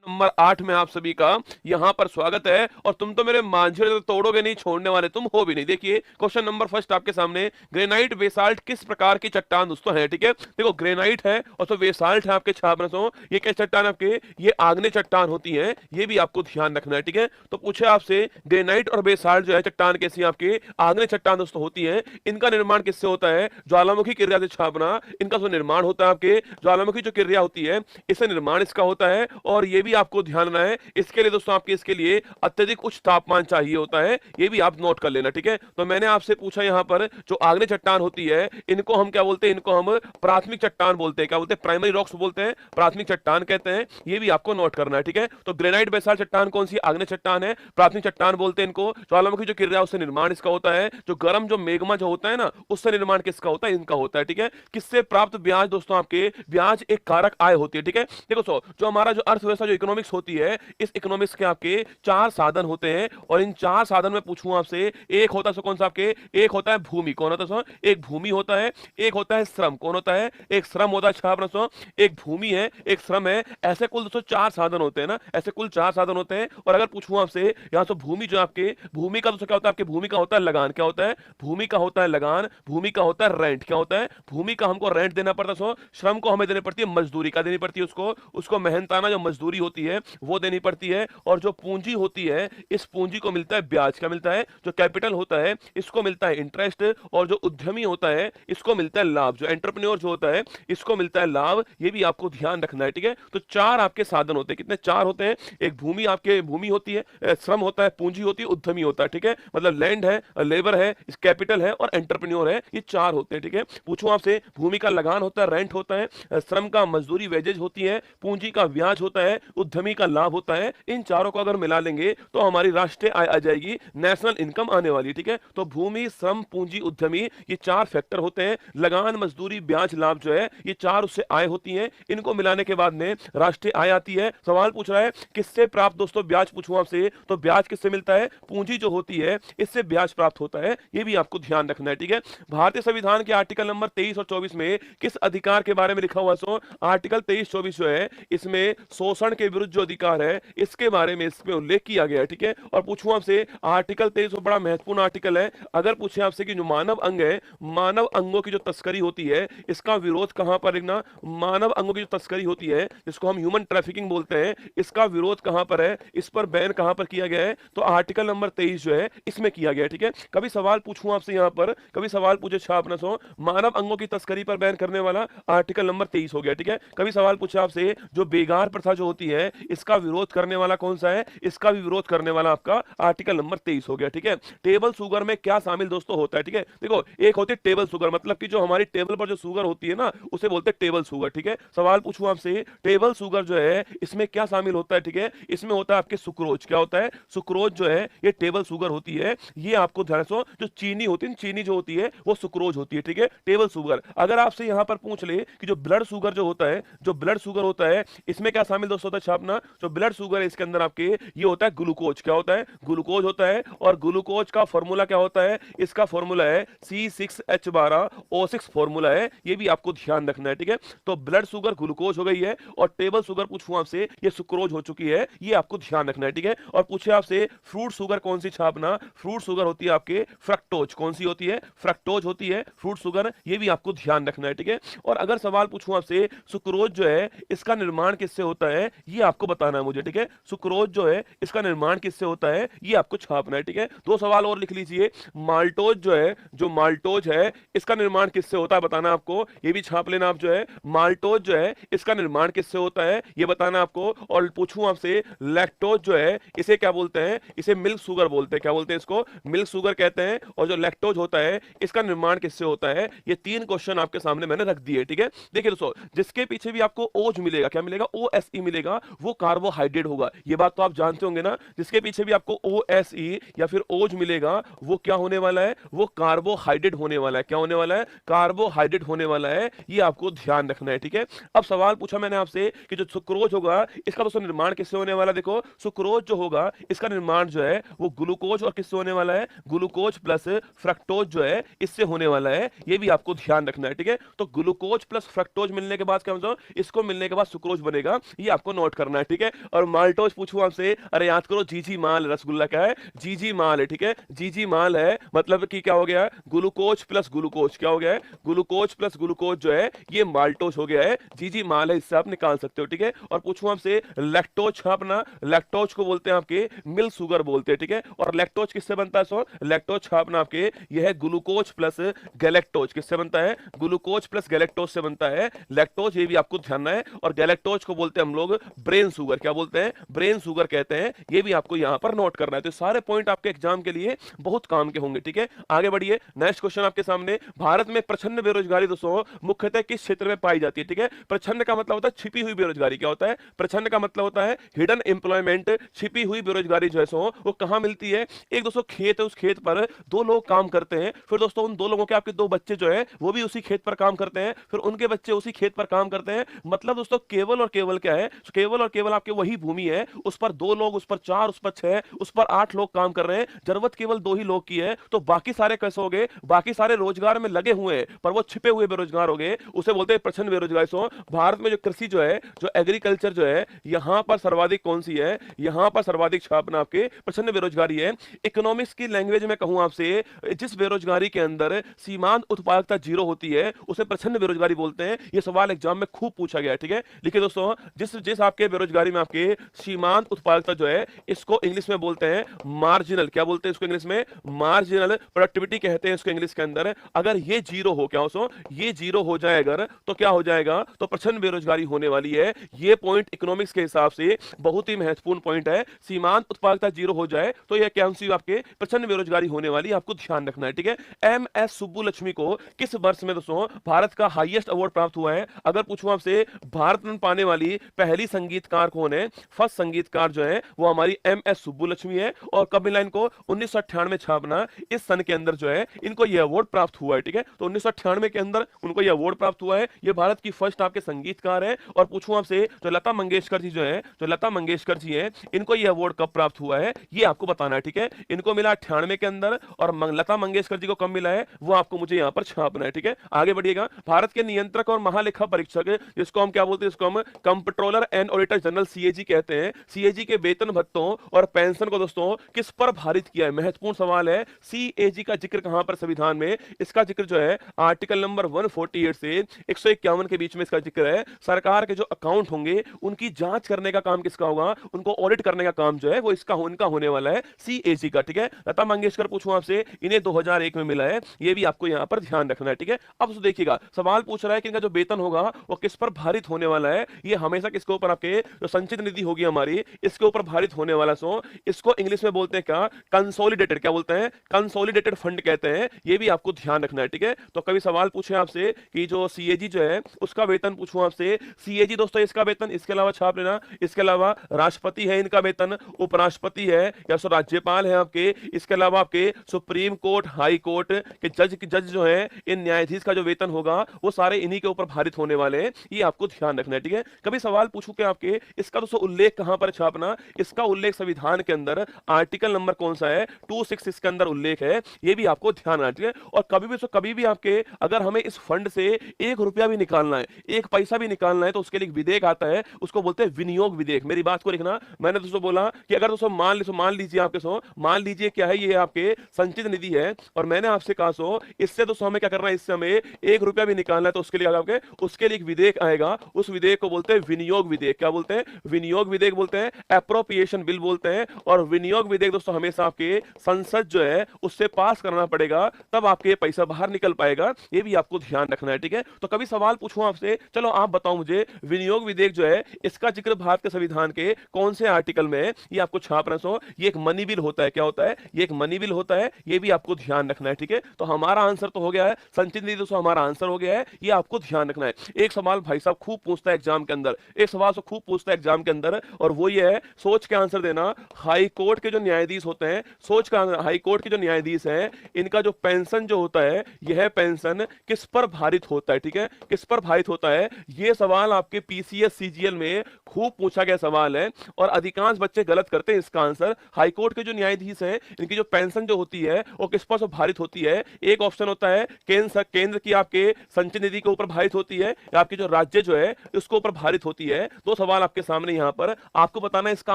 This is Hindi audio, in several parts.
नंबर 8 में आप सभी का यहां पर स्वागत है। और तुम तो मेरे मांझे तो तोड़ोगे नहीं, छोड़ने वाले तुम हो भी नहीं। देखिए क्वेश्चन नंबर फर्स्ट आपके सामने, ग्रेनाइट बेसाल्ट किस प्रकार की चट्टान दोस्तों है। ठीक है, देखो ग्रेनाइट है और तो बेसाल्ट है आपके छात्र, ये क्या चट्टान आपके, ये आग्नेय चट्टान होती है, ये भी आपको ध्यान रखना है। ठीक है, तो पूछे आपसे ग्रेनाइट और बेसाल्ट जो है चट्टान कैसी आपके आग्नेय चट्टान दोस्तों होती है, इनका निर्माण किससे होता है, ज्वालामुखी क्रिया से छापना इनका जो निर्माण होता है आपके ज्वालामुखी जो क्रिया होती है इससे निर्माण इसका होता है। और ये भी आपको ध्यान रखना है, इसके लिए दोस्तों आपके इसके लिए अत्यधिक उच्च तापमान चाहिए होता है, ये भी आप नोट कर लेना। ठीक है, तो मैंने आपसे पूछा यहाँ पर जो आग्नेय चट्टान होती है इनको हम क्या बोलते हैं, इनको हम प्राथमिक चट्टान बोलते हैं। क्या बोलते हैं, प्राइमरी रॉक्स बोलते हैं, प्राथमिक चट्टान कहते हैं, ये भी आपको नोट करना है। ठीक है, तो ग्रेनाइट बेसाल्ट चट्टान कौन सी, आग्नेय चट्टान है, प्राथमिक चट्टान बोलते हैं इनको। ज्वालामुखी जो क्रिया उससे निर्माण इसका होता है, जो गर्म जो मेग्मा जो होता है ना उससे निर्माण किसका होता है, इनका होता है। ठीक है, किससे प्राप्त ब्याज दोस्तों आपके, ब्याज एक कारक आय होती है। ठीक है, देखो जो हमारा जो अर्थव्यवस्था जो इकोनॉमिक्स होती है, इस इकोनॉमिक्स के आपके चार साधन होते हैं। और इन चार साधन में पूछूं आपसे, एक होता है कौन सा आपके, एक होता है भूमि, कौन होता है, एक भूमि होता है, एक होता है श्रम, कौन होता है, एक श्रम होता है छात्र, एक भूमि है, एक श्रम है। ऐसे कुल दोस्तों चार साधन होते हैं ना, ऐसे कुल चार साधन होते हैं। और अगर पूछूं आपसे यहां से भूमि जो आपके, भूमि का दोस्तों क्या होता है आपके, भूमि का होता है लगान, क्या होता है, भूमि का होता है लगान, भूमि का होता है रेंट, क्या होता है, भूमि का हमको रेंट देना पड़ता है, श्रम को हमें देनी पड़ती है मजदूरी का देनी पड़ती है, उसको उसको मेहनताना जो मजदूरी होती है वो देनी पड़ती है। और जो पूंजी होती है इस पूंजी को मिलता है ब्याज, क्या मिलता है, जो कैपिटल होता है इसको मिलता है इंटरेस्ट। और जो उद्यमी होता है इसको मिलता है लाभ, जो एंटरप्रेन्योर जो होता है इसको मिलता है लाभ, ये भी आपको ध्यान रखना है। ठीक है, तो चार आपके साधन होते हैं, कितने, चार होते हैं। एक भूमि आपके, भूमि होती है, श्रम होता है, पूंजी होती है, उद्यमी होता है। ठीक है, मतलब लैंड है, लेबर है, कैपिटल है और एंटरप्रेन्योर है, ये चार होते हैं। ठीक है, पूछूं आपसे, भूमि का लगान होता है, रेंट होता है, श्रम का मजदूरी वेजेज होती है, पूंजी का ब्याज होता है, उद्यमी का लाभ होता है। इन चारों को अगर मिला लेंगे तो हमारी राष्ट्रीय आय आ जाएगी, नेशनल इनकम आने वाली। ठीक है, तो भूमि, श्रम, पूंजी, उद्यमी, ये चार फैक्टर होते हैं। लगान, मजदूरी, ब्याज, लाभ जो है ये चार उससे आय होती है, इनको मिलाने के बाद में राष्ट्रीय आय आती है। सवाल पूछ रहा है किससे प्राप्त दोस्तों ब्याज, पूछूं आपसे तो ब्याज किससे मिलता है, पूंजी जो होती है इससे ब्याज प्राप्त होता है, ये भी आपको ध्यान रखना है। ठीक है, भारतीय संविधान के आर्टिकल नंबर 23 और 24 में किस अधिकार के बारे में लिखा हुआ है, आर्टिकल 23-24 जो है इसमें शोषण के विरुद्ध जो अधिकार है इसके बारे में इसमें उल्लेख किया गया है। ठीक है, और पूछूं आपसे आर्टिकल 23 बड़ा महत्वपूर्ण आर्टिकल है। अगर पूछे आपसे कि जो मानव अंग है, मानव अंगों की जो तस्करी होती है इसका विरोध कहां पर लिखना, मानव अंगों की जो तस्करी होती है जिसको हम ह्यूमन ट्रैफिकिंग बोलते हैं, इसका विरोध कहां पर है, इस पर बैन कहां पर किया गया है, तो आर्टिकल नंबर 23 जो है इसमें किया गया है। ठीक है, कभी सवाल पूछूं आपसे यहां पर, कभी सवाल पूछे छात्र मानव अंगों की तस्करी पर बैन करने वाला आर्टिकल नंबर 23 हो गया। ठीक है, कभी सवाल पूछा आपसे जो बेगार प्रथा जो होती है इसका विरोध करने वाला कौन सा है, इसका भी विरोध करने वाला आपका आर्टिकल नंबर 23 हो गया। ठीक है, टेबल शुगर में क्या शामिल दोस्तों होता है। ठीक है, देखो एक होती है टेबल शुगर, मतलब कि जो हमारी टेबल पर जो शुगर होती है ना उसे बोलते हैं टेबल शुगर। ठीक है, सवाल पूछूं आपसे टेबल शुगर जो है इसमें क्या शामिल होता है। ठीक है, इसमें होता है आपके सुक्रोज, क्या होता है, सुक्रोज जो है ये टेबल शुगर होती है, ये आपको ध्यान रखो। जो चीनी होती है, चीनी जो होती है वो सुक्रोज होती है। ठीक है, टेबल शुगर। अगर आपसे यहां पर पूछ ले कि जो ब्लड शुगर जो होता है, जो ब्लड शुगर होता है इसमें क्या शामिल दोस्तों होता है छापना, जो ब्लड शुगर है इसके अंदर आपके ये होता है ग्लूकोज, क्या होता है, ग्लूकोज होता है। और ग्लूकोज का फॉर्मूला क्या होता है, इसका फॉर्मूला है C6H12O6 फॉर्मूला है, ये भी आपको ध्यान रखना है। ठीक है, तो ब्लड शुगर ग्लूकोज हो गई है और टेबल शुगर पूछूं आपसे ये सुक्रोज हो चुकी है, ये आपको ध्यान रखना है। ठीक है, और पूछे आपसे फ्रूट शुगर कौन सी छापना, फ्रूट शुगर होती है आपके फ्रक्टोज, कौन सी होती है, फ्रक्टोज होती है फ्रूट शुगर, ये भी आपको ध्यान रखना है। ठीक है, और अगर सवाल पूछूं आपसे सुक्रोज जो है इसका निर्माण किससे होता है, ये आपको बताना है मुझे। ठीक है, सुक्रोज जो है इसका निर्माण किससे होता है ये आपको छापना है। ठीक है, दो सवाल और लिख लीजिए, माल्टोज जो है, जो माल्टोज है इसका निर्माण किससे होता है बताना आपको, ये भी छाप लेना आप। जो है माल्टोज जो है इसका निर्माण किससे होता है ये बताना आपको। और पूछूं आपसे लैक्टोज जो है इसे क्या बोलते हैं, इसे मिल्क शुगर बोलते हैं, क्या बोलते हैं, इसको मिल्क शुगर कहते हैं। और जो लैक्टोज होता है इसका निर्माण किससे होता है, ये तीन क्वेश्चन आपके सामने मैंने रख दिए। ठीक है, देखिए दोस्तों जिसके पीछे भी आपको ओज मिलेगा, क्या मिलेगा, OSE मिलेगा, वो कार्बोहाइड्रेट होगा, ये बात तो आप जानते होंगे ना। जिसके पीछे भी आपको OSE या फिर ओज मिलेगा वो क्या होने वाला है, वो कार्बोहाइड्रेट होने वाला है, क्या होने वाला है, कार्बोहाइड्रेट होने वाला है, ये आपको ध्यान रखना है। ठीक है, अब सवाल पूछा मैंने आपसे कि जो सुक्रोज होगा इसका दोस्तों निर्माण किससे होने वाला, देखो सुक्रोज जो होगा इसका निर्माण जो है वो ग्लूकोज और किससे होने वाला है, ग्लूकोज प्लस फ्रक्टोज जो है इससे होने वाला है, ये भी आपको ध्यान रखना है। ठीक है, तो ग्लूकोज प्लस फ्रक्टोज मिलने के बाद क्या मतलब, इसको मिलने के बाद सुक्रोज बनेगा, ये आपको नोट नोट करना है, ठीक है। और माल्टोज पूछूं आपसे, अरे याद करो जीजी माल, रसगुल्ला क्या है, जीजी माल है, ठीक है। जीजी माल है मतलब कि क्या हो गया, ग्लूकोज प्लस ग्लूकोज, क्या हो गया है, ग्लूकोज प्लस ग्लूकोज जो है ये माल्टोज हो गया है, जीजी माल है, इससे आप निकाल सकते हो, ठीक है। और पूछूं आपसे लैक्टोज छापना, लैक्टोज को बोलते हैं आपके मिल्क शुगर बोलते हैं, ठीक है। और लैक्टोज किससे बनता है, सो लैक्टोज छापना आपके यह है ग्लूकोज प्लस गैलेक्टोज, किससे बनता है, ग्लूकोज प्लस गैलेक्टोज से बनता है लैक्टोज, ये भी आपको ध्यान है। और गैलेक्टोज को बोलते हैं हम लोग ब्रेन शुगर, क्या बोलते हैं, ब्रेन शुगर कहते हैं, ये भी आपको यहां पर नोट करना है। तो सारे पॉइंट आपके एग्जाम के लिए बहुत काम के होंगे, ठीक है। आगे बढ़िए, नेक्स्ट क्वेश्चन आपके सामने, भारत में प्रचंड बेरोजगारी दोस्तों मुख्यतः किस क्षेत्र में पाई जाती है, ठीक है। प्रचंड का मतलब होता है छिपी हुई बेरोजगारी, क्या होता है, प्रचंड का मतलब होता है हिडन एम्प्लॉयमेंट, छिपी हुई बेरोजगारी जो है सो वो कहां मिलती है, एक दोस्तों खेत है, उस खेत पर दो लोग काम करते हैं, फिर दोस्तों उन दो लोगों के आपके दो बच्चे जो है वो भी उसी खेत पर काम करते हैं, फिर उनके बच्चे उसी खेत पर काम करते हैं, मतलब दोस्तों केवल और केवल क्या है, केवल और केवल आपके वही भूमि है, उस पर दो लोग, उस पर चार, उस पर छह, उस पर 8 लोग काम कर रहे हैं, जरूरत केवल 2 ही लोग की है, तो बाकी सारे कैसे हो गए, बाकी सारे रोजगार में लगे हुए हैं पर वो छिपे हुए बेरोजगार हो गए, उसे बोलते हैं प्रचंड बेरोजगारी। सो भारत में जो कृषि जो है, जो एग्रीकल्चर जो है, यहां पर सर्वाधिक कौन सी है, यहां पर सर्वाधिक छापना आपके प्रचंड बेरोजगारी है। इकोनॉमिक्स की लैंग्वेज में कहूं आपसे, जिस बेरोजगारी के अंदर सीमांत उत्पादकता 0 होती है उसे प्रचंड बेरोजगारी बोलते हैं। यह सवाल एग्जाम में खूब पूछा गया है, ठीक है। लिखिए दोस्तों, जिस जिस आपके बेरोजगारी में आपके सीमांत उत्पादकता जो है, इसको इंग्लिश में बोलते हैं मार्जिनल, क्या बोलते हैं इसको इंग्लिश में, मार्जिनल प्रोडक्टिविटी कहते हैं इसको इंग्लिश के अंदर। अगर ये 0 हो, क्या हो, सो ये 0 हो जाए अगर, तो क्या हो जाएगा, तो प्रचंड बेरोजगारी होने वाली है। ये पॉइंट इकोनॉमिक्स के हिसाब से बहुत ही महत्वपूर्ण पॉइंट है। सीमांत उत्पादकता 0 हो जाए तो यह क्या आपके प्रचंड बेरोजगारी होने वाली है, आपको ध्यान रखना है, ठीक है। एम एस सुब्बुलक्ष्मी को किस वर्ष में दोस्तों भारत का हाईएस्ट अवार्ड प्राप्त हुआ है। अगर पूछूं आपसे भारत रत्न पाने वाली पहली संगीतकार कौन है, फर्स्ट संगीतकार जो है वो हमारी एम एस सुब्बुलक्ष्मी है। और कब मिला इनको, 1998 छापना, इस सन के अंदर जो है इनको यह अवार्ड प्राप्त हुआ है, ठीक है। तो 1998 के अंदर उनको यह अवार्ड प्राप्त हुआ है, ये भारत की फर्स्ट आपके संगीतकार है। और पूछूं आपसे जो लता मंगेशकर जी जो है, जो लता मंगेशकर जी है, इनको यह अवार्ड कब प्राप्त हुआ है ये आपको बताना है, ठीक है। इनको मिला 98 के अंदर, और लता मंगेशकर जी को कब मिला है वो आपको मुझे यहां पर छापना है, ठीक है। आगे बढ़िएगा, भारत के नियंत्रक और महालेखा परीक्षक, जिसको हम क्या बोलते हैं, इसको हम comptroller and auditor general CAG कहते हैं, सीएजी के वेतन भत्तों और पेंशन को दोस्तों किस पर भारित किया है, महत्वपूर्ण सवाल है। सीएजी का जिक्र कहां पर संविधान में, इसका जिक्र जो है आर्टिकल नंबर 148 से 151 के बीच में इसका जिक्र है। सरकार के जो अकाउंट होंगे उनकी जांच करने का काम किसका होगा, उनको ऑडिट करने का काम जो है वो इसका उनका होने वाला है, सीएजी का, ठीक है। लता मंगेशकर पूछूं आपसे, इन्हें 2001 में मिला है, ये भी आपको यहां पर ध्यान रखना है, ठीक है। अब तो देखिएगा सवाल पूछ रहा है कि इनका जो वेतन होगा वो किस पर भारित होने वाला है, ये हमेशा किसके ऊपर, आपके जो संचित निधि होगी हमारी, इसके ऊपर भारित होने वाला। सो इसको इंग्लिश में बोलते हैं क्या, कंसोलिडेटेड, क्या बोलते हैं, कंसोलिडेटेड फंड कहते हैं, ये भी आपको ध्यान रखना है, ठीक है। तो कभी सवाल पूछे आपसे कि जो सीएजी जो है उसका वेतन पूछूं आपसे, सीएजी दोस्तों इसका वेतन, इसके अलावा छाप लेना, इसके अलावा राष्ट्रपति है इनका वेतन, उपराष्ट्रपति है या सो राज्यपाल है आपके, इसके अलावा आपके सुप्रीम कोर्ट, हाई कोर्ट के जज जो है, इन न्यायाधीश का जो वेतन होगा वो सारे इन्हीं के ऊपर भारित होने वाले हैं, ये आपको ध्यान रखना है, ठीक है। कभी सवाल पूछूं कि आपके इसका दोस्तों उल्लेख कहां पर छापना, इसका उल्लेख संविधान के अंदर आर्टिकल नंबर कौन सा है, 26 इसके अंदर उल्लेख है, ये भी आपको ध्यान रखना है, ठीक है। और कभी भी आपके अगर हमें इस फंड से 1 रुपया भी निकालना है, 1 पैसा भी निकालना है, तो उसके लिए एक विधेयक आता है, उसको बोलते हैं विनियोग विधेयक। मेरी बात को लिखना, मैंने दोस्तों बोला कि अगर दोस्तों मान लीजिए आपके मान लीजिए क्या है, ये आपके संचित निधि है, और मैंने आपसे कहा इससे दोस्तों हमें क्या करना है, इससे हमें 1 रुपया भी निकालना है, तो उसके लिए आपके उसके लिए एक विधेयक आएगा, उस विधेयक को बोलते हैं विनियोग विधेयक, क्या बोलते हैं, विनियोग विधेयक बोलते हैं, एप्रोप्रिएशन बिल बोलते हैं। और विनियोग विधेयक दोस्तों हमेशा आपके संसद जो है उससे पास करना पड़ेगा, तब आपके पैसा बाहर निकल पाएगा, ये भी आपको ध्यान रखना है, ठीक है। तो कभी सवाल पूछूं आपसे, चलो आप बताओ मुझे, विनियोग विधेयक जो है इसका जिक्र भारत के संविधान के कौन से आर्टिकल में है, ये आपको छाप रहे हो, ये एक मनी बिल होता है, क्या होता है, ये एक मनी बिल होता है, ये भी आपको ध्यान रखना है, ठीक है। तो हमारा आंसर तो हो गया है, संचित निधि दोस्तों हमारा आंसर हो गया है, ये आपको ध्यान रखना है। एक सवाल भाई साहब खूब पूछता है एग्जाम के अंदर, एक सवाल से खूब पूछता है एग्जाम के अंदर, और वो ये है, सोच के आंसर देना, हाई कोर्ट के जो न्यायाधीश होते हैं, सोच का हाई कोर्ट के जो न्यायाधीश हैं, इनका जो पेंशन जो होता है, यह पेंशन किस पर भारित होता है, ठीक है, किस पर भारित होता है, ये सवाल आपके पीसीएस सीजीएल में खूब पूछा गया सवाल है, और अधिकांश बच्चे गलत करते हैं इसका आंसर। हाई कोर्ट के जो न्यायाधीश हैं, इनकी जो पेंशन जो होती है वो किस पर भारित होती है, एक ऑप्शन होता है केंद्र की आपके संचित निधि के ऊपर भारित होती है, या आपकी जो राज्य जो है उसके ऊपर भारित होती है। दो सवाल आपके सामने यहाँ पर, आपको बताना है इसका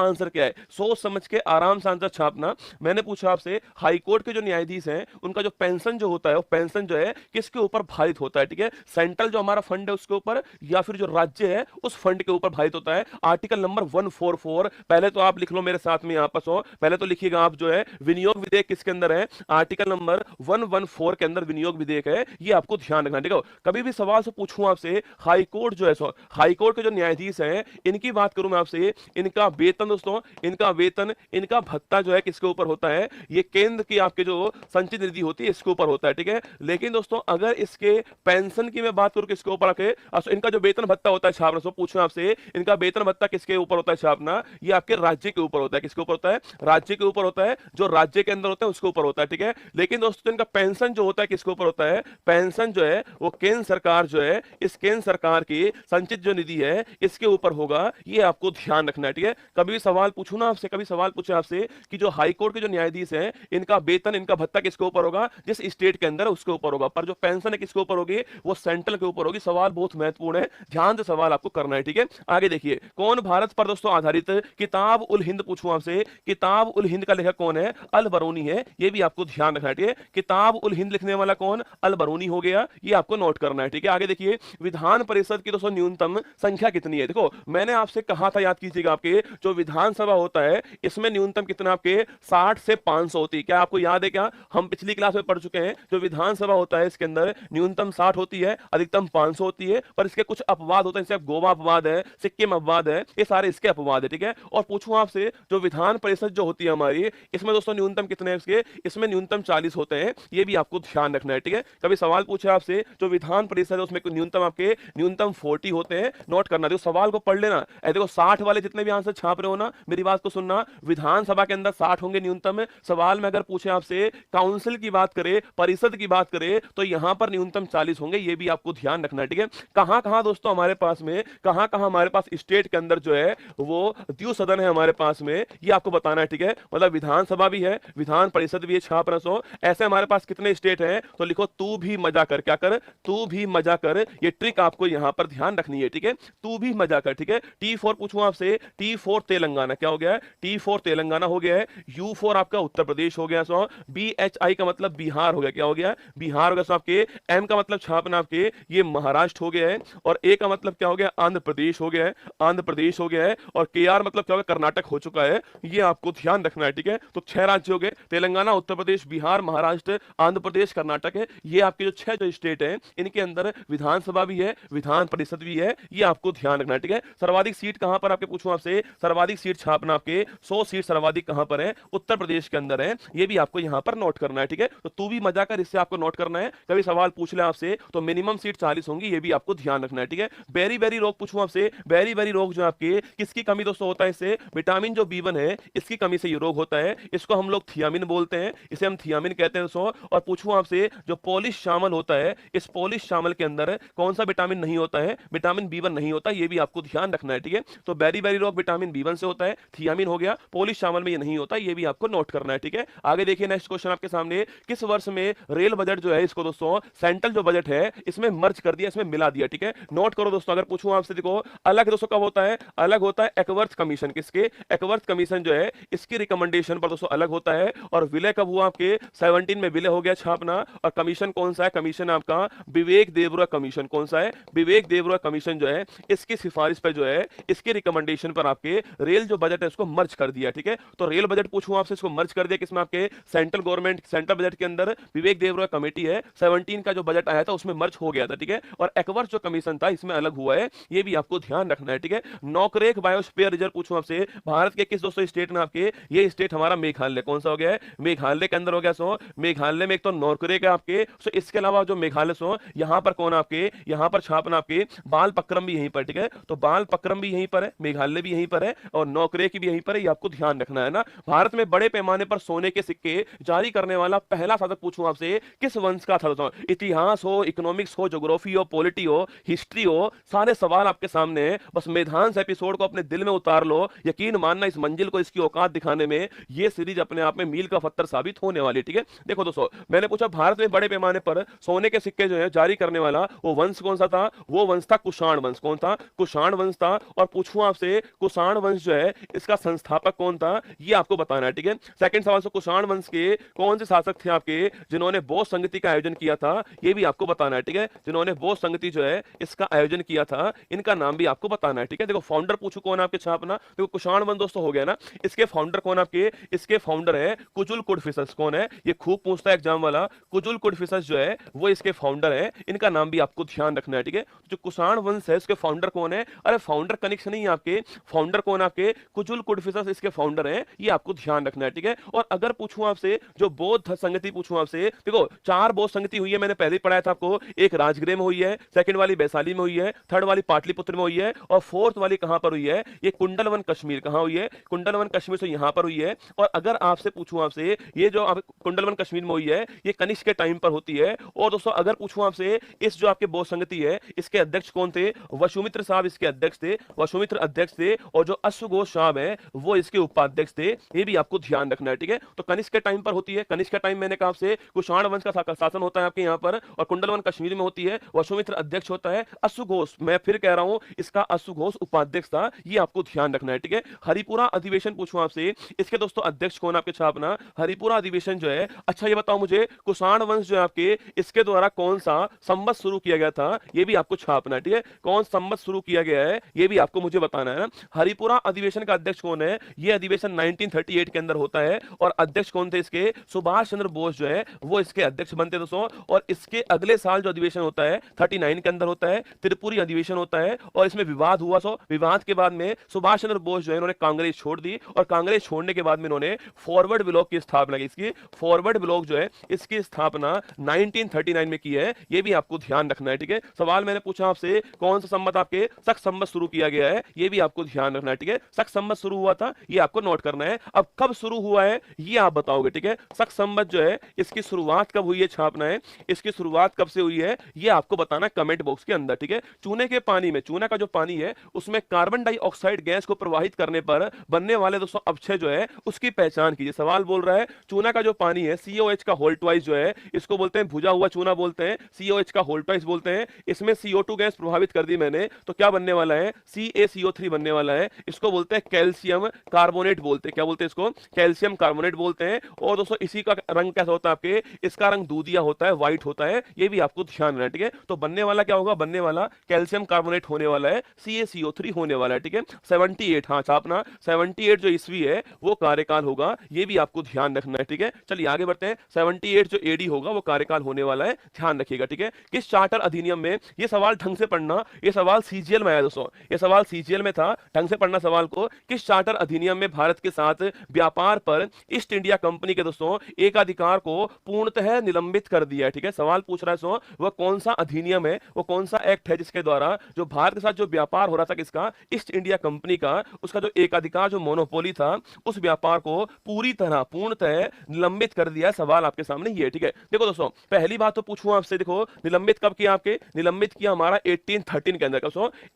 आंसर क्या है। सोच समझ के आराम से आंसर छापना। मैंने पूछा आपसे हाईकोर्ट के जो न्यायाधीश हैं उनका जो पेंशन जो होता है वो पेंशन जो है किसके ऊपर भारित होता है, ठीक है, सेंट्रल जो हमारा फंड है उसके ऊपर या फिर जो राज्य है उस फंड के ऊपर भारित होता है। आर्टिकल नंबर 144, पहले तो आप लिख लो मेरे साथ में, यहां पर सो पहले तो लिखिएगा आप जो है विनियोग विधेयक किसके अंदर है, आर्टिकल नंबर 114 के अंदर विनियोग विधेयक है, ये आपको ध्यान रखना, ठीक है। कभी भी सवाल से पूछूं आपसे, हाईकोर्ट जो है सो हाईकोर्ट के जो न्यायाधीश हैं इनकी बात करूं मैं आपसे, इनका वेतन दोस्तों, इनका वेतन, इनका भत्ता जो है किसके ऊपर होता है, ये केंद्र की आपके जो संचित निधि होती है इसके ऊपर होता है, ठीक है। लेकिन दोस्तों अगर इसके पेंशन की मैं बात करूं किसके ऊपर आके, इनका जो वेतन भत्ता होता है छापना, सो पूछूं आपसे इनका वेतन भत्ता किसके ऊपर होता है छापना, ये आपके राज्य के ऊपर होता है, किसके ऊपर होता है, राज्य के ऊपर होता है, जो राज्य के अंदर होता है उसके ऊपर होता है, ठीक है। लेकिन दोस्तों इनका पेंशन जो होता है किसके ऊपर होता है, पेंशन जो है वो केंद्र सरकार जो है, इस केंद्र सरकार की संचित जो निधि है इसके ऊपर होगा, ये आपको ध्यान रखना है, ठीक है। कभी भी सवाल पूछू ना आपसे, कभी सवाल पूछे आपसे कि जो हाईकोर्ट के जो न्यायाधीश हैं इनका वेतन, इनका भत्ता किसके ऊपर होगा, जिस स्टेट के अंदर उसके ऊपर होगा, पर जो पेंशन है किसके ऊपर होगी, वो सेंट्रल के ऊपर होगी। सवाल बहुत महत्वपूर्ण है, ध्यान से सवाल आपको करना है, ठीक है। आगे देखिए, कौन भारत पर दोस्तों आधारित किताब उल हिंद, पूछूं आपसे किताब उल हिंद का लेखक कौन है, अल बरूनी है, ये भी आपको ध्यान रखना है, ठीक है। किताब उल हिंद लिखने वाला कौन, अल बरूनी हो गया, ये आपको नोट करना है, ठीक है। आगे देखिए, विधान परिषद की दोस्तों न्यूनतम संख्या कितनी है, देखो मैंने आपसे कहा था, याद कीजिएगा, आपके जो विधानसभा होता है इसमें न्यूनतम कितना आपके 60 से 500 होती है, क्या आपको याद है, क्या हम पिछली क्लास में पढ़ चुके हैं, जो विधानसभा होता है इसके अंदर न्यूनतम 60 होती है, अधिकतम 500 होती है, पर इसके कुछ अपवाद होते हैं, जैसे गोवा अपवाद है, सिक्किम अपवाद है, ये सारे इसके अपवाद है, ठीक है। और पूछूं आपसे, जो विधान परिषद जो होती है हमारी, इसमें दोस्तों न्यूनतम कितने हैं इसके, इसमें न्यूनतम 40 होते हैं, ये भी आपको ध्यान रखना है, ठीक है। कभी सवाल पूछे आपसे, जो विधान परिषद है उसमें न्यूनतम आपके न्यूनतम 40 होते हैं, नोट करना, देखो सवाल को पढ़ लेना। देखो 60 वाले जितने भी आंसर छाप रहे हो ना, मेरी बात को सुनना, विधानसभा के अंदर 60 होंगे न्यूनतम। सवाल में अगर पूछे आपसे काउंसिल की बात करें, परिषद की बात करें, तो यहां पर न्यूनतम 40 होंगे, ये भी आपको ध्यान रखना है, ठीक है। कहां कहां दोस्तों हमारे पास में, कहां कहां हमारे पास स्टेट के अंदर जो है वो द्वि सदन है हमारे पास में, ये आपको बताना है, ठीक है। मतलब विधानसभा भी है, विधान परिषद भी है, छाप रसो, ऐसे हमारे पास कितने स्टेट हैं, तो लिखो तू भी मजा कर, क्या कर, तू भी मजा कर, ये ट्रिक आपको यहां पर ध्यान रखनी है, ठीक है, तू भी मजा कर, ठीक है। T4 पूछूं आपसे, T4 तेलंगाना क्या हो गया है, T4 तेलंगाना हो गया है, U4 आपका उत्तर प्रदेश हो गया, सो BHI का मतलब बिहार हो गया, क्या हो गया, बिहार हो गया, सो आपके M का मतलब छापना आपके ये महाराष्ट्र हो गया है, और A का मतलब क्या हो गया, आंध्र प्रदेश हो गया है, आंध्र प्रदेश हो गया है, और KR मतलब क्या हो गया, कर्नाटक हो चुका है, ये आपको ध्यान रखना है, ठीक है। तो 6 राज्य हो गए, तेलंगाना, उत्तर प्रदेश, बिहार, महाराष्ट्र, आंध्र प्रदेश, कर्नाटक है, ये आपके जो 6 जो स्टेट हैं इनके अंदर विधानसभा भी है, विधान परिषद भी है, ये आपको ध्यान रखना है, ठीक है। सर्वाधिक सीट कहां पर आपके पूछूं आपसे, सर्वाधिक सीट छापना आपके 100 सीट सर्वाधिक कहां पर है, उत्तर प्रदेश के अंदर है, ये भी आपको यहां पर नोट करना है, ठीक है। तो तू भी मजा कर, इससे आपको नोट करना है, कभी सवाल पूछ ले आपसे तो मिनिमम सीट 40 होंगी, ये भी आपको ध्यान रखना है, ठीक है। बेरी बेरी रोग पूछूं आपसे, बेरी बेरी रोग जो आपके किसकी कमी दोस्तों होता है, इससे विटामिन जो B1 है इसकी कमी से ये रोग होता है, इसको हम लोग थियामिन बोलते हैं, इसे हम थियामिन कहते हैं दोस्तों। और पूछूं आपसे, जो पॉलिश शामिल होता है, इस पॉलिश शामिल के अंदर कौन सा विटामिन नहीं होता है, विटामिन B1 नहीं होता, ये भी आपको ध्यान रखना है, ठीक है। तो बेरी बेरी रोग विटामिन B1 से होता है, थियामिन हो गया, पॉलिश शामिल में ये नहीं होता, ये भी आपको नोट करना है, ठीक है। आगे देखिए, नेक्स्ट क्वेश्चन आपके सामने, किस वर्ष में रेल बजट जो है इसको दोस्तों सेंट्रल जो बजट है इसमें मर्ज कर दिया, इसमें मिला दिया, ठीक है। नोट करो दोस्तों, अगर पूछूं आपसे, देखो अलग दोस्तों कब होता है, अलग होता है एकवर्थ कमीशन, किसके, एकवर्थ कमीशन जो है इसकी रिकमेंडेशन पर दोस्तों अलग होता है। और विलय कब हुआ आपके 17 में विलय हो गया छापना। और कमीशन कौन सा है, कमीशन आपका विवेक देवरा कमीशन, कौन सा है, विवेक देवरा कमीशन जो है इसकी सिफारिश पर जो है, इसके रिकमेंडेशन पर आपके रेल जो बजट है इसको मर्ज कर दिया, ठीक है। तो रेल बजट पूछूं आपसे, इसको मर्ज कर दिया किसमें, आपके सेंट्रल गवर्नमेंट, सेंट्रल बजट के अंदर विवेक देवरा कमेटी है, 17 का जो बजट आया था उसमें मर्ज हो गया था, ठीक है। और एकवर्थ जो कमीशन था इसमें अलग हुआ है, ये भी आपको ध्यान रखना है, ठीक है। नौकरेक बायोस्फीयर रिजर्व पूछूं आपसे, भारत के किस दोस्तों स्टेट में आपके, ये स्टेट हमारा मेघालय, कौन सा हो गया है, मेघालय के अंदर हो गया, सो मेघालय में एक तो नौकरेक है आपके, सो इसके अलावा जो मेघालय, सो यहां पर कौन आपके, यहां पर छापना आपके बाल पक्रम भी यहीं पर, ठीक है। तो बाल पक्रम भी यहीं पर है, मेघालय भी यहीं पर है, और नौकरेक भी यहीं पर है, ये आपको ध्यान रखना है ना। भारत में बड़े पैमाने पर सोने के सिक्के जारी करने वाला पहला शासक पूछूं आपसे किस वंश का था, तो इतिहास हो, इकोनॉमिक्स हो, ज्योग्राफी हो, पॉलिटी हो, हिस्ट्री हो, सारे सवाल आपके सामने है, बस मेधांश एपिसोड को अपने दिल में उतार लो, यकीन मानना इस मंजिल को, इसकी औकात दिखाने में ये सीरीज अपने आप में मील का पत्थर साबित होने वाली, ठीक है। देखो दोस्तों, मैंने पूछा भारत में बड़े पैमाने पर सोने के सिक्के जो है जारी करने वाला वो वंश कौन सा था, वो वंश था कुषाण वंश, कौन था, कुषाण वंश था, और पूछूं आपसे कुषाण वंश जो है इसका संस्थापक कौन था, ये आपको बताना है, ठीक है। सेकंड सवाल से कुषाण वंश के कौन से शासक थे आपके जिन्होंने बौद्ध संगति का आयोजन किया था, ये भी आपको बताना है, ठीक है। जिन्होंने बौद्ध संगति जो है इसका आयोजन किया था, इनका नाम भी आपको बताना है, ठीक है। देखो फाउंडर पूछो कौन आपके छापना, देखो कुषाण वंश दोस्तों हो गया ना, इसके फाउंडर कौन आपके, इसके फाउंडर है कुजुल कुडफिसस। कौन है ये, खूब पूछता है एग्जाम वाला, कुजुल कुडफिसस जो है वो इसके फाउंडर है, इनका नाम भी आपको ध्यान रखना है, ठीक है। जो कुषाण वंश है उसके फाउंडर कौन है, अरे फाउंडर कनेक्शन नहीं है आपके, फाउंडर कौन आपके कुजुल कुडफिसस इसके फाउंडर हैं, ये आपको ध्यान रखना है, ठीक है। और अगर पूछूं आपसे जो बौद्ध संगति पूछूं आपसे, देखो 4 बौद्ध संगति हुई है, मैंने पहले ही पढ़ाया था आपको, एक राजगृह में हुई है, सेकंड वाली वैशाली में हुई है, थर्ड वाली पाटलिपुत्र में हुई है, और फोर्थ वाली कहां पर हुई है, ये कुंडलवन कश्मीर कहां हुई है, कुंडलवन कश्मीर से यहां पर हुई है। और अगर आपसे पूछूं आपसे ये जो कुंडलवन कश्मीर में हुई है ये कनिष्क के टाइम पर होती है। और दोस्तों अगर पूछूं आपसे इस जो आपके बौद्ध संगति है इसके अध्यक्ष कौन थे, वसुमित्र साहब इसके अध्यक्ष थे, वसुमित्र अध्यक्ष थे, और जो अश्वघोष साहब है वो इसके उपाध्यक्ष थे, ये भी आपको ध्यान रखना है, ठीक है। तो कनिष्क के टाइम पर होती है, कनिष्क का टाइम मैंने कहा आपसे कुषाण वंश का शासन होता है आपके यहाँ पर, और कुंडलवन कश्मीर में होती है, वसुमित्र अध्यक्ष होता है, अश्वघोष मैं फिर कह रहा हूं इसका अश्वघोष उपाध्यक्ष था, ये आपको ध्यान रखना है, ठीक है। हरिपुरा अधिवेशन पूछूं आपसे, इसके दोस्तों अध्यक्ष कौन आपके छापना, हरिपुरा अधिवेशन जो है। अच्छा ये बताओ मुझे कुषाण वंश जो है आपके इसके द्वारा कौन सा संवत शुरू किया गया था, ये भी आपको छापना है, ठीक है। कौन संवत शुरू किया गया है ये भी आपको मुझे बताना है ना। हरिपुरा अधिवेशन का अध्यक्ष कौन है, ये अधिवेशन 1938 के अंदर होता है, और अध्यक्ष कौन थे इसके, सुभाष चंद्र बोस जो है वो इसके अध्यक्ष बनते दोस्तों। और इसके अगले साल जो अधिवेशन होता है 39 के अंदर होता है, त्रिपुरी अधिवेशन होता है, और इसमें विवाद हुआ। सो विवाद के बाद में सुभाष चंद्र बोस जो है इन्होंने कांग्रेस छोड़ दी, और कांग्रेस छोड़ने के बाद में इन्होंने फॉरवर्ड ब्लॉक की स्थापना की, इसकी फॉरवर्ड ब्लॉक जो है इसकी स्थापना 1939 में की है, ये भी आपको ध्यान रखना है, ठीक है। सवाल मैंने पूछा आपसे कौन सा संवत आपके शक संवत शुरू किया गया है, ये भी आपको ध्यान रखना है, ठीक है। शक संवत शुरू हुआ था ये आपको नोट करना है। अब कब शुरू हुआ है ये आप बताओगे, ठीक है। शक संवत जो है इसकी शुरुआत कब हुई है छापना है, इसकी शुरुआत कब से हुई है ये आपको बताना कमेंट बॉक्स के अंदर, ठीक है। चूने के पानी में, चूना का जो पानी है उसमें कार्बन डाइऑक्साइड गैस को प्रवाहित करने पर बनने वाले दोस्तों अपक्षय जो है उसकी पहचान कीजिए। सवाल बोल रहा है चूना का जो पानी है COH का होल ट्वाइस जो है इसको बोलते हैं भुजा हुआ चूना बोलते हैं, COH का होल ट्वाइस बोलते हैं। इसमें CO2 गैस प्रभावित कर दी मैंने तो क्या बनने वाला है, CaCO3 बनने वाला है, इसको बोलते हैं कैल्शियम कार्बोनेट बोलते हैं, क्या बोलते हैं इसको, कैल्शियम कार्बोनेट बोलते हैं। और दोस्तों इसी का रंग कैसा होता है आपके, इसका रंग दूधिया होता है, व्हाइट होता है, ये भी आपको ध्यान रखना है, ठीक है। तो बनने वाला क्या होगा, बनने वाला कैल्शियम कार्बोनेट होने वाला है, CaCO3 होने वाला है, ठीक है। 78 हाँ छापना 78 जो ईस्वी है वो कार्यकाल होगा, ये भी आपको ध्यान रखना है, ठीक है। चलिए आगे बढ़ते हैं। 78 जो AD होगा वो कार्यकाल होने वाला है, ध्यान रखिएगा, ठीक है। किस चार्टर अधिनियम में, ये सवाल ढंग से पढ़ना, ये सवाल CGL में आया दोस्तों, ये सवाल CGL में था, ढंग से पढ़ना सवाल को। किस चार्टर अधिनियम में भारत के साथ व्यापार पर ईस्ट इंडिया कंपनी के दोस्तों एकाधिकार को पूर्णतः निलंबित कर दिया है, ठीक है। सवाल पूछ रहा है सो वह कौन सा अधिनियम है, वो कौन सा एक्ट है जिसके द्वारा जो भारत के साथ जो व्यापार हो रहा था किसका, ईस्ट इंडिया कंपनी का, उसका जो एकाधिकार जो मोनोपोली था उस व्यापार को पूरी तरह पूर्णतः निलंबित कर दिया। सवाल आपके सामने ये, ठीक है। देखो दोस्तों पहली बात तो पूछूं आपसे, देखो निलंबित कब किया आपके, निलंबित किया हमारा 1813 के अंदर।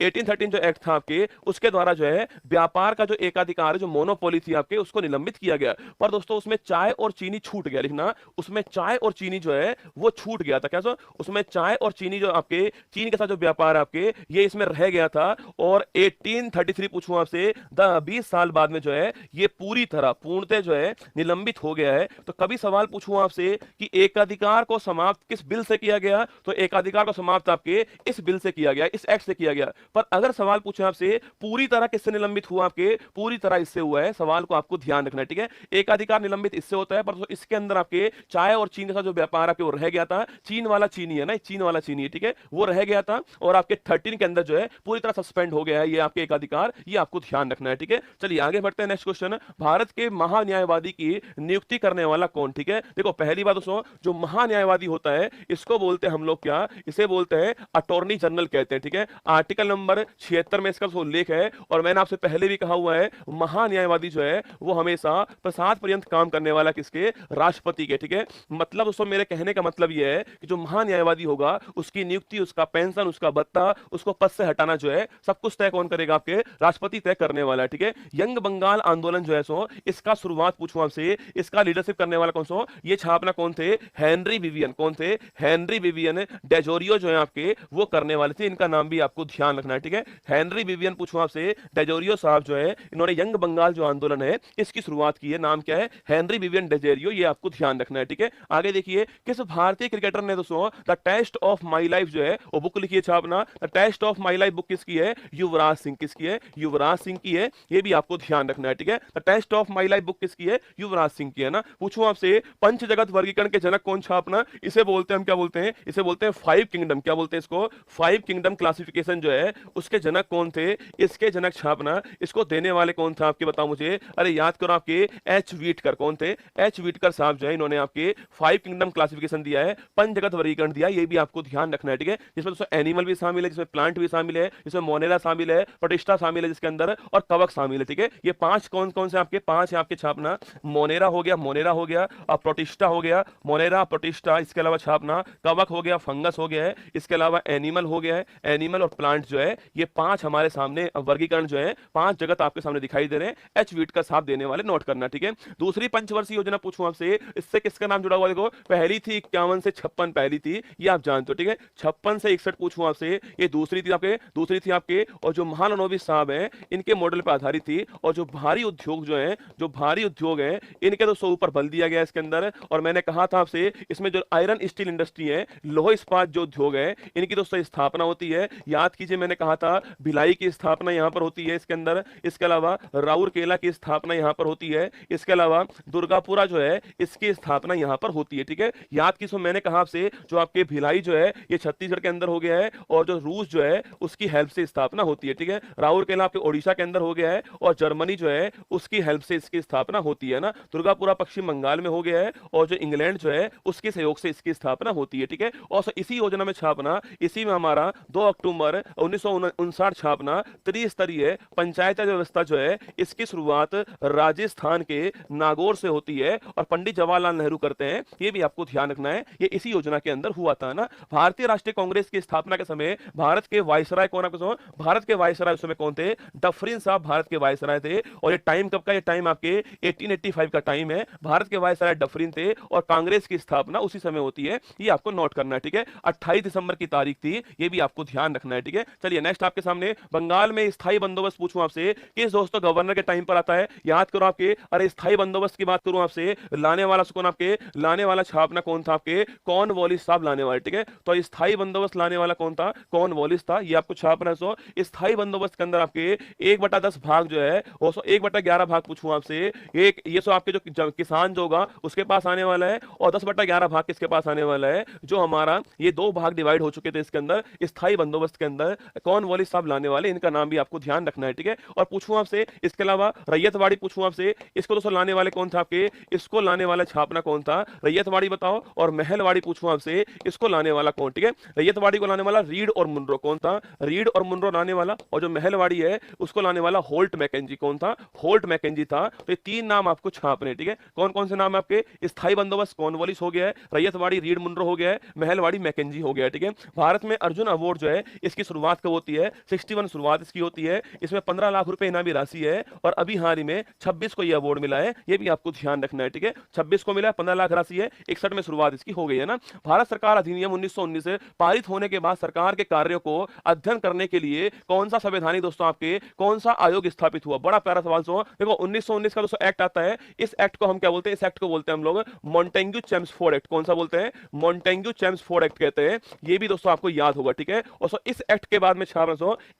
1813 जो एक्ट था आपके उसके द्वारा जो है व्यापार का जो एकाधिकार जो मोनोपोली थी आपके उसको निलंबित किया गया। पर दोस्तों उसमें चाय और चीनी छूट गया, लिखना उसमें चाय और चीनी जो है वो छूट गया था, क्या सो उसमें चाय और चीनी जो आपके चीन के साथ जो व्यापार आपके ये इसमें रह गया था। और 1833 पूछूं आपसे 20 साल बाद में जो है ये पूरी तरह पूर्णतः जो है निलंबित हो गया है। तो कभी सवाल पूछूं आपसे कि एकाधिकार को समाप्त किस बिल से किया गया, तो एकाधिकार को समाप्त आपके इस बिल से किया गया, इस एक्ट से किया गया। पर अगर सवाल पूछे आपसे पूरी तरह किससे निलंबित हुआ, आपके पूरी तरह इससे हुआ है, सवाल को आपको ध्यान रखना है, ठीक है। एकाधिकार निलंबित इससे होता है, पर इसके अंदर आपके चाय और चीन का जो व्यापार आपके वो रह गया था, चीन वाला चीनी है ना, चीन वाला चीनी है, ठीक है, वो रह गया था। और आपके 13 के अंदर जो है पूरी तरह सस्पेंड हो गया है ये आपके एकाधिकार, ये आपको ध्यान रखना है, ठीक है। चलिए आगे बढ़ते हैं। नेक्स्ट क्वेश्चन, भारत के महान्यायवादी की नियुक्ति करने वाला कौन, ठीक है। देखो पहली बात दोस्तों जो महान्यायवादी होता है इसको बोलते हैं हम लोग क्या, इसे बोलते हैं अटॉर्नी जनरल कहते हैं, ठीक है। आर्टिकल नंबर 76 में इसका उल्लेख है। और मैंने आपसे पहले भी कहा हुआ है महान्यायवादी जो है वो हमेशा प्रसाद पर्यंत काम करने वाला किसके, राष्ट्रपति के, ठीक है। मतलब दोस्तों मेरे कहने का मतलब यह है कि जो महान्यायवादी होगा उसकी नियुक्ति, उसका पेंशन, उसका भत्ता, उसको पद से हटाना जो है सब कुछ तय कौन करेगा, आपके राष्ट्रपति तय करने वाला है, ठीक है। यंग बंगाल आंदोलन जो है सो इसका शुरुआत पूछूं आपसे, इसका लीडरशिप करने वाला कौन सो, ये छापना कौन थे, हेनरी विवियन। कौन थे, हेनरी विवियन डेजोरियो जो है आपके वो करने वाले थे, इनका नाम भी आपको ध्यान रखना है, ठीक है। हेनरी विवियन पूछूं आपसे, डेजोरियो साहब जो है इन्होंने यंग बंगाल जो आंदोलन है इसकी शुरुआत की है, नाम क्या है, हेनरी विवियन डेजोरियो, ये आपको ध्यान रखना है, ठीक है। आगे देखिए, किस भारतीय क्रिकेटर ने दोस्तों the test of my life जो है वो बुक लिखी है छापना, the test of my life book किसकी है, युवराज सिंह, किसकी है, युवराज सिंह की है, ये भी आपको ध्यान रखना है, ठीक है। The test of my life book किसकी है, युवराज सिंह की है ना। पूछूं आपसे, पंच जगत वर्गीकरण के जनक कौन छापना, इसे बोलते हैं हम क्या बोलते हैं, इसे बोलते हैं फाइव किंगडम, क्या बोलते हैं इसको, फाइव किंगडम क्लासिफिकेशन जो है उसके जनक कौन थे, इसके जनक छापना, इसको देने वाले कौन था आपके, बताओ मुझे, अरे याद करो, आपके एच वीटकर, कौन थे, एच वीटकर साहब जो है इन्होंने आपके फाइव किंगडम क्लासिफिकेशन दिया है, पंच जगत वर्गीकरण दिया, ये भी आपको ध्यान रखना है, ठीक है। जिसमें दोस्तों एनिमल भी शामिल है, जिसमें प्लांट भी शामिल है, जिसमें मोनेरा शामिल है, प्रोटिस्टा शामिल है जिसके अंदर, और कवक शामिल है, ठीक है। ये पांच कौन कौन से आपके, पांच है आपके छापना, मोनेरा हो गया, मोनेरा हो गया, प्रोटिस्टा हो गया, मोनेरा प्रोटिस्टा, इसके अलावा छापना कवक हो गया, फंगस हो गया है, इसके अलावा एनिमल हो गया है, एनिमल और प्लांट जो है, ये पांच हमारे सामने वर्गीकरण जो है, पांच जगत आपके सामने दिखाई दे रहे हैं, एच वीट का साहब देने वाले, नोट करना, ठीक है। दूसरी पंचवर्षीय योजना पूछूं आपसे, इससे किसका नाम जुड़ा हुआ, देखो पहली थी 51 से 56, पहली थी, ये आप जानते हो, ठीक है। 56 से 61 पूछूं आपसे, ये दूसरी थी आपके, और जो महालनोबिस साहब हैं इनके मॉडल पर आधारित थी, और जो भारी उद्योग जो है, जो भारी उद्योग है इनके दोस्तों ऊपर बल दिया गया इसके अंदर, और मैंने कहा था आपसे इसमें जो आयरन स्टील इंडस्ट्री है, लोह इस्पात जो उद्योग है, इनकी दोस्तों स्थापना होती है, याद कीजिए मैंने कहा था भिलाई की स्थापना यहां पर होती है इसके अंदर, इसके अलावा राउरकेला की स्थापना यहां पर होती है, इसके अलावा दुर्गापुरा जो है इसकी स्थापना यहां पर होती है, ठीक है। याद कीजिए मैंने कहा आपसे जो आपके भिलाई जो है ये छत्तीसगढ़ के अंदर हो गया है, और जो रूस जो है उसकी हेल्प से स्थापना होती है, ठीक है। राउरकेला आपके ओडिशा के अंदर हो गया है, और जर्मनी जो है उसकी हेल्प से इसकी स्थापना होती है ना। दुर्गापुरा पश्चिम बंगाल में हो गया है, और जो इंग्लैंड जो है उसके सहयोग से इसकी स्थापना होती है, ठीक है। और इसी योजना में छापना, इसी में हमारा 2 अक्टूबर 1959 छापना त्रिस्तरीय पंचायत व्यवस्था जो है इसकी शुरुआत राजस्थान के नागौर से होती है, और पंडित जवाहरलाल नेहरू करते हैं, ये भी आपको ध्यान रखना है, ये इसी योजना के अंदर हुआ था ना। भारतीय राष्ट्रीय कांग्रेस की स्थापना के समय भारत के वायसराय कौन, आपको भारत के वायसराय उस समय कौन थे, डफरिन साहब भारत के वायसराय थे, और ये टाइम कब का, ये टाइम आपके 1885 का टाइम है, भारत के वायसराय डफरिन थे, और कांग्रेस की स्थापना उसी समय होती है, ये आपको नोट करना है, ठीक है। 28 दिसंबर की तारीख थी, ये भी आपको ध्यान रखना है, ठीक है। चलिए नेक्स्ट आपके सामने, बंगाल में स्थायी बंदोबस्त पूछूं आपसे, किस दोस्तों गवर्नर के टाइम पर आता है, याद करो आपके, अरे स्थायी बंदोबस्त की बात करूं आपसे, लाने वाला कौन, आपके लाने वाला छापना कौन था, आपके कॉर्नवालिस साहब लाने वाले, ठीक है। तो स्थायी बंदोबस्त लाने वाला कौन था, कॉर्नवालिस था, ये आपको छापना है। सो स्थायी बंदोबस्त के अंदर आपके 1/10 भाग जो है, वो 1/11 भाग पूछूं आपसे, एक ये सो आपके जो किसान जो होगा उसके पास आने वाला है, और 10/11 भाग किसके पास आने वाला है, जो हमारा ये दो भाग डिवाइड हो चुके थे इसके अंदर, स्थायी बंदोबस्त के अंदर कॉर्नवालिस साहब लाने वाले, इनका नाम भी आपको ध्यान रखना है, ठीक है। और पूछूं आपसे इसके अलावा रैयतवाड़ी पूछूं आपसे, इसको दोस्तों लाने वाले कौन था आपके, इसको लाने वाला छापना कौन था, रैयतवाड़ी बताओ। और महलवाड़ी पूछूं आपसे, इसको लाने वाला कौन, ठीक है। रैयतवाड़ी को लाने वाला रीड और मुनरो कौन था, रीड और मुनरो लाने वाला, और जो महलवाड़ी है उसको लाने वाला होल्ट मैकेंजी कौन था, होल्ट मैकेंजी था। तो ये तीन नाम आपको छापने, ठीक है। कौन कौन से नाम आपके, स्थायी बंदोबस्त कॉर्नवालिस हो गया है, रैयतवाड़ी रीड मुनरो हो गया है, महलवाड़ी मैकेंजी हो गया है, ठीक है। भारत में अर्जुन अवार्ड जो है इसकी शुरुआत कब होती है, 61 शुरुआत इसकी होती है, इसमें 15 लाख रुपए इनामी राशि है, और अभी हाल ही में 26 को यह अवार्ड मिला है, ये भी आपको ध्यान रखना है, ठीक है। 26 को मिला है, 15 लाख राशि है, 61 में शुरुआत इसकी हो गई है ना। भारत सरकार अधिनियम 1919 पारित होने के बाद सरकार के कार्यों को अध्ययन करने के लिए कौन सा संवैधानिक दोस्तों आपके, कौन सा आयोग स्थापित हुआ, बड़ा प्यारा सवाल। सो देखो 1919 का दोस्तों एक्ट आता है, इस एक्ट को हम क्या बोलते हैं, इस एक्ट को बोलते हैं हम लोग मॉन्टेग्यू चेम्सफोर्ड एक्ट, कौन सा बोलते हैं, मॉन्टेग्यू चेम्सफोर्ड एक्ट कहते हैं, ये भी दोस्तों आपको याद होगा, ठीक है। और सो इस एक्ट के बाद में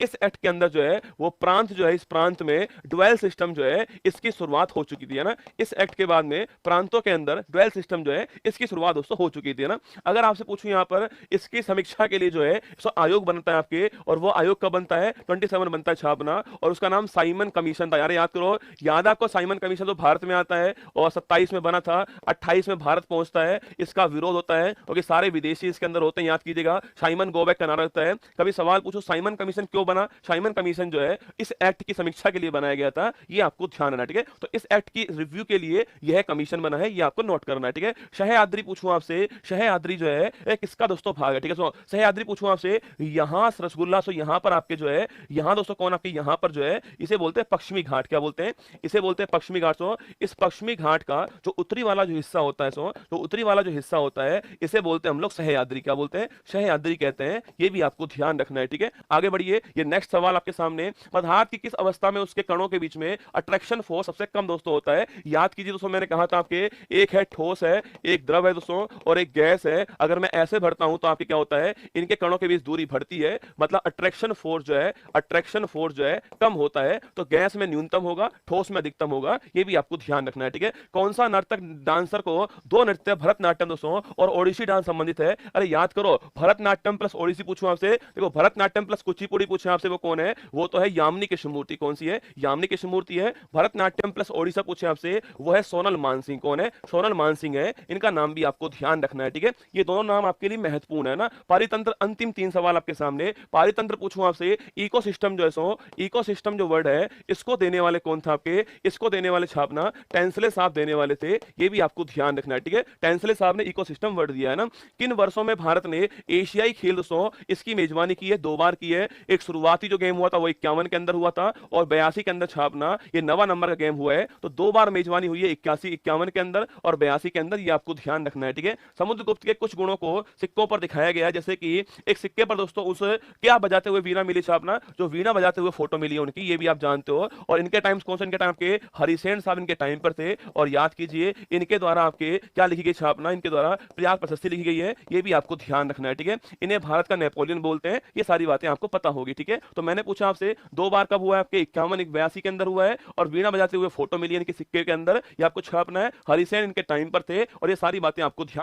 इस एक्ट के अंदर जो है वो प्रांत जो है, इस प्रांत में ड्वेल सिस्टम जो है इसकी शुरुआत हो चुकी थी, है ना। इस एक्ट के बाद में प्रांतों के अंदर ड्वेल सिस्टम जो है इसकी शुरुआत दोस्तों हो चुकी थी ना। अगर आपसे पूछूं यहां पर इसकी समीक्षा के लिए जो है सो आयोग बनता है आपके, और वो आयोग कब बनता है, 27 बनता है छापना, और उसका नाम साइमन कमीशन था, यार याद करो, याद आपको साइमन कमीशन तो भारत में आता है, और 27 में बना था, 28 में भारत पहुंचता है, इसका विरोध होता है क्योंकि सारे विदेशी इसके अंदर होते हैं, याद कीजिएगा साइमन गो बैक का नारा रहता है। कभी सवाल पूछो साइमन कमीशन क्यों बना, साइमन कमीशन जो है इस एक्ट की समीक्षा के लिए बनाया गया था, ये आपको ध्यान रखना, ठीक है। तो इस एक्ट की रिव्यू के लिए यह कमीशन बना है, ये आपको नोट करना है, ठीक है। सह्याद्री पूछूं आपसे, सह्याद्री जो है एक किसका दोस्तों भाग है, ठीक है। सह्याद्री पूछूं आपसे, यहां रसगुल्ला, सो यहां पर आपके जो है, यहां दोस्तों कौन आपके, यहां पर जो है इसे बोलते हैं पश्चिमी घाट, क्या बोलते हैं, इसे बोलते हैं पश्चिमी घाट। सो इस पश्चिमी घाट का जो उत्तरी वाला जो हिस्सा होता है, सो जो उत्तरी वाला जो हिस्सा होता है इसे बोलते हैं हम लोग सह्याद्री, क्या बोलते हैं, सह्याद्री कहते हैं, ये भी आपको ध्यान रखना है, ठीक है। आगे बढ़िए, ये नेक्स्ट सवाल आपके सामने, पदार्थ की किस अवस्था में उसके कणों के बीच में अट्रैक्शन फोर्स सबसे कम दोस्तों होता है? याद कीजिए दोस्तों, मैंने कहा था आपके एक है ठोस है, एक द्रव है दोस्तों, और एक गैस है। अगर मैं ऐसे भरता हूं तो आपके क्या होता है, इनके कणों के बीच दूरी बढ़ती है, मतलब अट्रैक्शन फोर्स जो है, अट्रैक्शन फोर्स जो है कम होता है। तो गैस में न्यूनतम होगा, ठोस में अधिकतम होगा, ये भी आपको ध्यान रखना है, ठीक है। कौन सा नर्तक डांसर को दो नृत्य भरतनाट्यम दोस्तों और ओडिसी डांस संबंधित है? अरे याद करो, भरतनाट्यम प्लस ओडिसी पूछूं आपसे, देखो भरतनाट्यम प्लस कुचिपुड़ी पूछे आपसे, वो कौन है? वो तो है यामिनी कृष्णमूर्ति। कौन सी है? यामिनी कृष्णमूर्ति है। भरतनाट्यम प्लस ओडिशा पूछे आपसे, वो है सोनल मानसिंह। कौन है? सोनल मानसिंह है। इनका नाम भी आपको ध्यान रखना है, ठीक है। ये दोनों नाम आपके लिए महत्वपूर्ण है ना। पारितंत्र, अंतिम तीन सवाल आपके सामने। पारितंत्र पूछूं आपसे, इकोसिस्टम जो है सो, इकोसिस्टम जो वर्ड है, इसको देने वाले कौन था आपके? इसको देने वाले छापना टेंसले साहब देने वाले थे, ये भी आपको ध्यान रखना है, ठीक है। टेंसले साहब ने इकोसिस्टम वर्ड दिया है ना। किन वर्षों में भारत ने एशियाई खेल दोस्तों इसकी मेजबानी की है? दो बार की है। एक शुरुआती जो गेम हुआ था वो 51 के अंदर हुआ था, और 82 के अंदर छापना ये 9वां नंबर का गेम हुआ है। तो दो बार मेजबानी हुई है, 81 51 के अंदर और 82 के अंदर, ये आपको ध्यान रखना है, ठीक है। समुद्रगुप्त के कुछ गुणों को सिक्कों पर दिखाया गया है, जैसे कि एक सिक्के पर दोस्तों उस क्या बजाते हुए वीणा मिली छापना, जो वीणा बजाते हुए फोटो मिली है उनकी, ये भी आप जानते हो। और इनके टाइम्स कौन से? इनके टाइम के हरिसेन साहब इनके टाइम पर थे। और याद कीजिए, इनके द्वारा आपके क्या लिखी गई छापना, इनके द्वारा प्रयाग प्रशस्ति लिखी गई है, ये भी आपको ध्यान रखना है, ठीक है। इन्हें भारत का नेपोलियन बोलते हैं, ये सारी बातें आपको पता होगी, ठीक है। तो मैंने पूछा आपसे दो बार कब हुआ है आपके? 51 82 के अंदर हुआ है, और वीणा बजाते हुए फोटो मिली है इनके सिक्के के अंदर, ये आपको छापना है। हरिसेन इनके टाइम पर थे, और ये सारी बातें आपको ध्यान